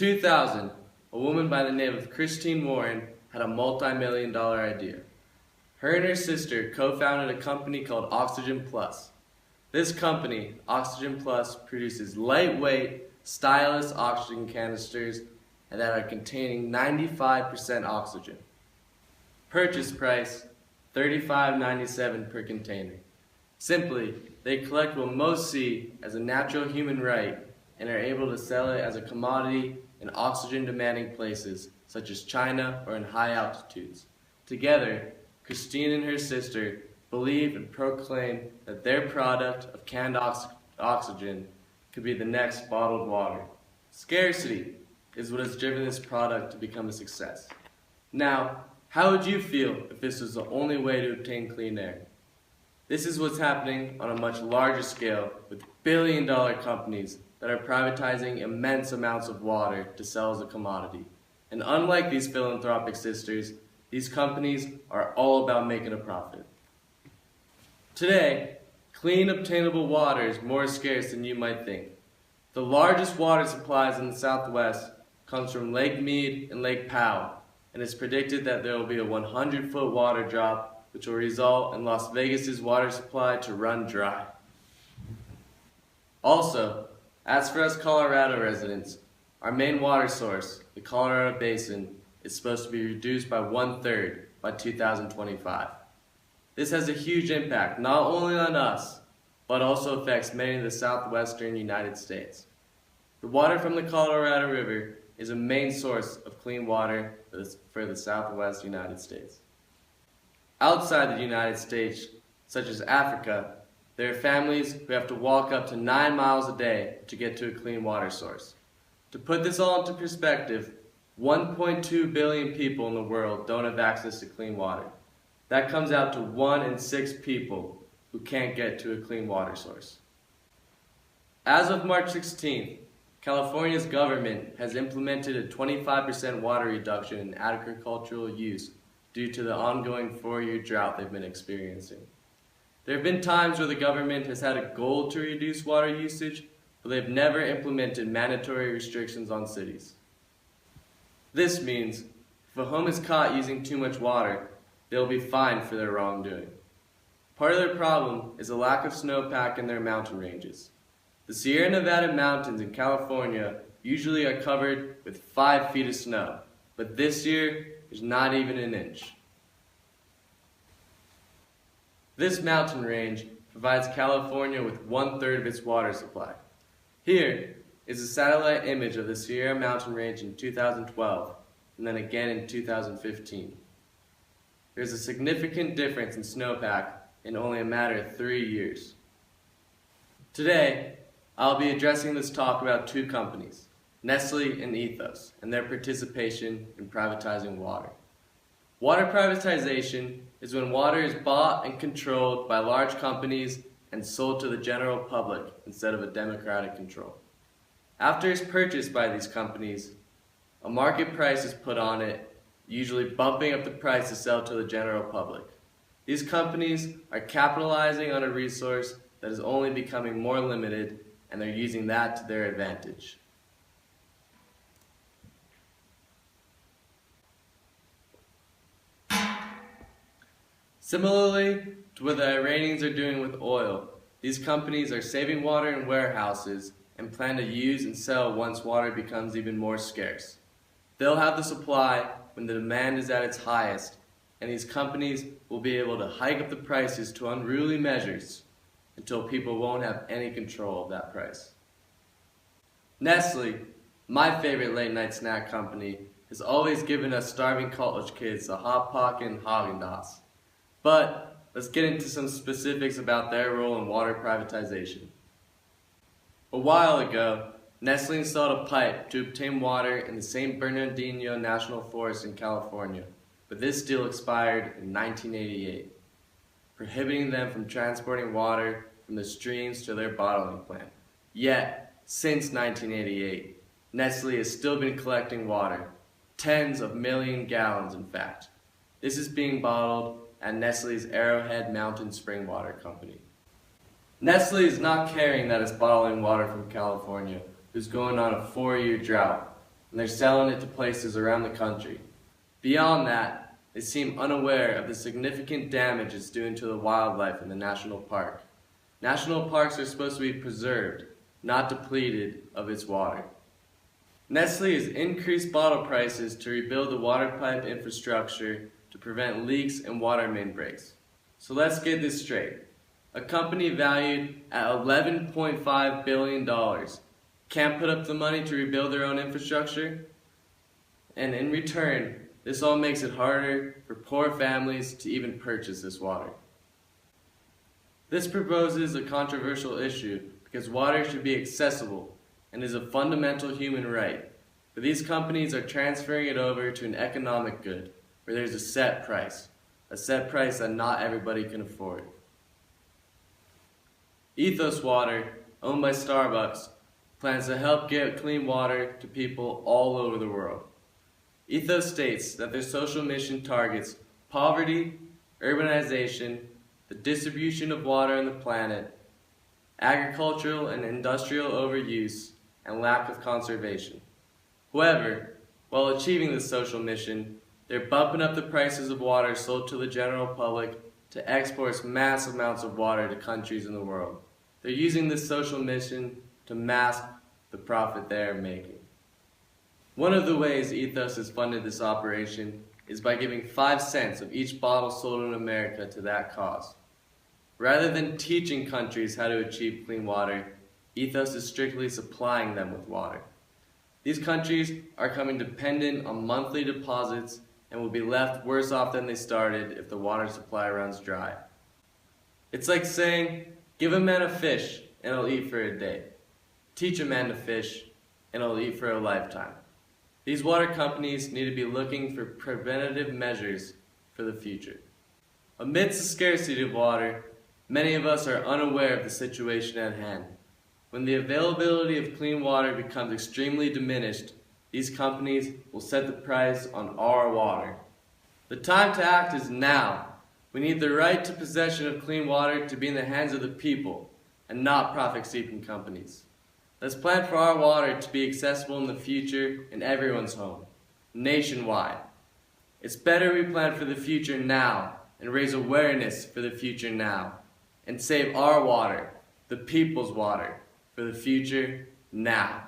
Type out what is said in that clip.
2000, a woman by the name of Christine Warren had a multi-million-dollar idea. Her and her sister co-founded a company called Oxygen Plus. This company, Oxygen Plus, produces lightweight, stylish oxygen canisters that are containing 95% oxygen. Purchase price, $35.97 per container. Simply, they collect what most see as a natural human right and are able to sell it as a commodity in oxygen-demanding places such as China or in high altitudes. Together, Christine and her sister believe and proclaim that their product of canned oxygen could be the next bottled water. Scarcity is what has driven this product to become a success. Now, how would you feel if this was the only way to obtain clean air? This is what's happening on a much larger scale with billion-dollar companies that are privatizing immense amounts of water to sell as a commodity. And unlike these philanthropic sisters, these companies are all about making a profit. Today, clean, obtainable water is more scarce than you might think. The largest water supplies in the Southwest comes from Lake Mead and Lake Powell, and it's predicted that there will be a 100-foot water drop, which will result in Las Vegas's water supply to run dry. Also, as for us Colorado residents, our main water source, the Colorado Basin, is supposed to be reduced by 1/3 by 2025. This has a huge impact not only on us, but also affects many of the southwestern United States. The water from the Colorado River is a main source of clean water for the southwest United States. Outside the United States, such as Africa, there are families who have to walk up to 9 miles a day to get to a clean water source. To put this all into perspective, 1.2 billion people in the world don't have access to clean water. That comes out to 1 in 6 people who can't get to a clean water source. As of March 16th, California's government has implemented a 25% water reduction in agricultural use due to the ongoing 4-year drought they've been experiencing. There have been times where the government has had a goal to reduce water usage, but they've never implemented mandatory restrictions on cities. This means if a home is caught using too much water, they'll be fined for their wrongdoing. Part of their problem is a lack of snowpack in their mountain ranges. The Sierra Nevada mountains in California usually are covered with 5 feet of snow, but this year there's not even an inch. This mountain range provides California with 1/3 of its water supply. Here is a satellite image of the Sierra Mountain Range in 2012, and then again in 2015. There's a significant difference in snowpack in only a matter of 3 years. Today, I'll be addressing this talk about 2 companies, Nestle and Ethos, and their participation in privatizing water. Water privatization is when water is bought and controlled by large companies and sold to the general public instead of a democratic control. After it's purchased by these companies, a market price is put on it, usually bumping up the price to sell to the general public. These companies are capitalizing on a resource that is only becoming more limited, and they're using that to their advantage. Similarly to what the Iranians are doing with oil, these companies are saving water in warehouses and plan to use and sell once water becomes even more scarce. They'll have the supply when the demand is at its highest, and these companies will be able to hike up the prices to unruly measures until people won't have any control of that price. Nestle, my favorite late night snack company, has always given us starving college kids a Hot Pocket and Haagen-Dazs. But let's get into some specifics about their role in water privatization. A while ago, Nestle installed a pipe to obtain water in the San Bernardino National Forest in California, but this deal expired in 1988, prohibiting them from transporting water from the streams to their bottling plant. Yet, since 1988, Nestle has still been collecting water, tens of million gallons in fact. This is being bottled at Nestle's Arrowhead Mountain Spring Water Company. Nestle is not caring that it's bottling water from California, who's going on a 4-year drought. and they're selling it to places around the country. Beyond that, they seem unaware of the significant damage it's doing to the wildlife in the national park. National parks are supposed to be preserved, not depleted of its water. Nestle has increased bottle prices to rebuild the water pipe infrastructure to prevent leaks and water main breaks. So let's get this straight. A company valued at $11.5 billion can't put up the money to rebuild their own infrastructure? And in return, this all makes it harder for poor families to even purchase this water. This proposes a controversial issue because water should be accessible and is a fundamental human right, but these companies are transferring it over to an economic good where there's a set price that not everybody can afford. Ethos Water, owned by Starbucks, plans to help get clean water to people all over the world. Ethos states that their social mission targets poverty, urbanization, the distribution of water on the planet, agricultural and industrial overuse, and lack of conservation. However, while achieving this social mission, they're bumping up the prices of water sold to the general public to export mass amounts of water to countries in the world. They're using this social mission to mask the profit they are making. One of the ways Ethos has funded this operation is by giving 5 cents of each bottle sold in America to that cause. Rather than teaching countries how to achieve clean water, Ethos is strictly supplying them with water. These countries are becoming dependent on monthly deposits and will be left worse off than they started if the water supply runs dry. It's like saying, give a man a fish and he'll eat for a day. Teach a man to fish and he'll eat for a lifetime. These water companies need to be looking for preventative measures for the future. Amidst the scarcity of water, many of us are unaware of the situation at hand. When the availability of clean water becomes extremely diminished, these companies will set the price on our water. The time to act is now. We need the right to possession of clean water to be in the hands of the people and not profit-seeking companies. Let's plan for our water to be accessible in the future in everyone's home, nationwide. It's better we plan for the future now and raise awareness for the future now and save our water, the people's water, for the future now.